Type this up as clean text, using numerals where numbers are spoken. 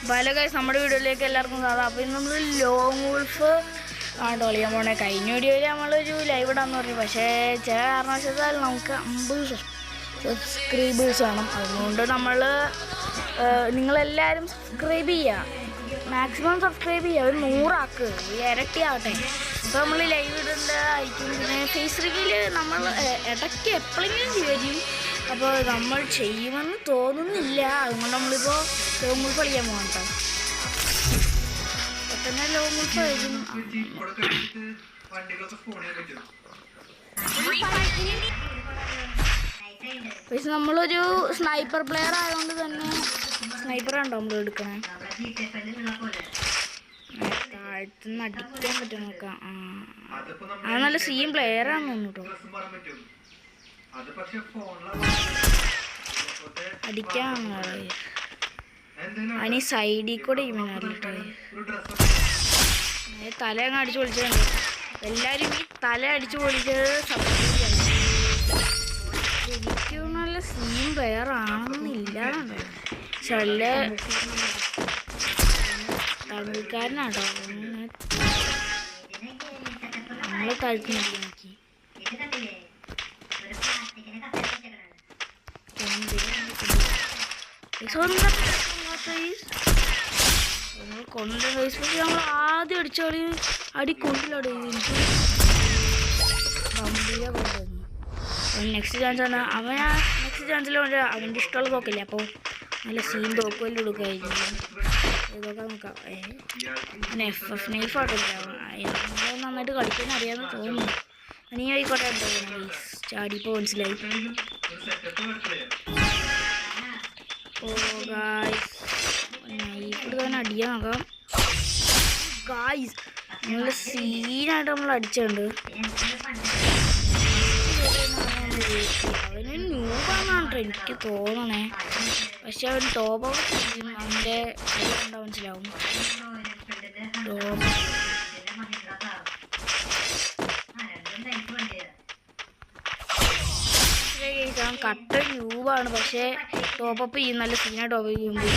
പല ഗൈസ് നമ്മുടെ വീഡിയോയിലേക്ക് എല്ലാവർക്കും സാധാ. അപ്പോൾ ഇന്ന് നമ്മൾ ലോങ് വോൾഫ് ആണ് കളിയാൻ പോണേ. കഴിഞ്ഞ വീഡിയോയിൽ നമ്മളൊരു ലൈവ് ഇടാന്ന് പറഞ്ഞു, പക്ഷേ ചില കാരണവശാൽ നമുക്ക് 50 സബ്സ്ക്രൈബേഴ്സ് വേണം. അതുകൊണ്ട് നമ്മൾ നിങ്ങളെല്ലാവരും സബ്സ്ക്രൈബ് ചെയ്യുക, മാക്സിമം സബ്സ്ക്രൈബ് ചെയ്യുക, ഒരു 100 ആക്ക്, ഇരട്ടിയാവട്ടെ. അപ്പോൾ നമ്മൾ ലൈവ് ഇടേണ്ടതായിരിക്കും. പിന്നെ ഫേസ് റിവീൽ നമ്മൾ ഇടയ്ക്ക് എപ്പോഴെങ്കിലും ചെയ്യും. അപ്പോൾ നമ്മൾ ചെയ്യുമെന്ന് തോന്നുന്നില്ല. അതുകൊണ്ട് നമ്മളിപ്പോൾ ലോങ് വോൾഫ് കളിക്കാൻ പോകാം കേട്ടോ. അപ്പോൾ തന്നെ ലോങ് വോൾഫ് കളിക്കും. പക്ഷെ നമ്മളൊരു സ്നൈപ്പർ പ്ലെയർ ആയതുകൊണ്ട് തന്നെ സ്നൈപ്പറാണ് നമ്മൾ എടുക്കണേ. താഴത്തുനിന്ന് അടിക്കാൻ പറ്റും നോക്കാം. അത് നല്ല സീൻ പ്ലെയറാണ് തോന്നുന്നു കേട്ടോ. അടിക്കാൻ അതിന് സൈഡിൽ കൂടെ ഇവനറിയിട്ടോ. തല അങ്ങ് അടിച്ചു പൊളിച്ചിട്ടുണ്ട്. എല്ലാവരും ഈ തല അടിച്ചു പൊളിച്ചത് സബ്സ്ക്രൈബ് ചെയ്യണം. ശരിക്കും നല്ല സീൻ പ്ലെയർ ആണെന്നില്ല, ചല്ല തമിഴ്ക്കാരനാട്ടോ. നമ്മൾ കളിച്ചു നോക്കി. നമ്മൾ ആദ്യം അടിച്ച കളി അടി കൊണ്ടിലടി ഗംഭീര കൊണ്ടുവന്നു. നെക്സ്റ്റ് ചാൻസ് ആണ് നെക്സ്റ്റ് ചാൻസിൽ അവൻ്റെ ഇഷ്ടമുള്ള തോക്കില്ല. അപ്പോൾ നല്ല സീൻ തോക്കുവല്ലേ കൊടുക്കായിരിക്കും. ഇതൊക്കെ നോക്കാം. പിന്നെ FF നൈഫാട്ടോ. നന്നായിട്ട് കളിക്കാൻ അറിയാമെന്ന് തോന്നുന്നു. നീ ആയിക്കോട്ടെ ചാടിപ്പോൾ മനസ്സിലായി. ഓ ഗായ്സ്, നൈഫ് തന്നെ അടിക്കാൻ നോക്കാം. ഗായ്സ് നല്ല സീനായിട്ട് നമ്മൾ അടിച്ചിട്ടുണ്ട്. അവന് ന്യൂബാണെന്നാണ് എനിക്ക് തോന്നണേ. പക്ഷെ അവൻ ടോപ്പ് ഔട്ട് ചെയ്യും. അവൻ്റെ കണ്ടാൽ മനസ്സിലാവും. കട്ട ന്യൂബാണ്, പക്ഷേ ടോപ്പ് അപ്പ് ചെയ്യും. നല്ല സീനായിട്ട് ടോപ്പ് ചെയ്യുമ്പോൾ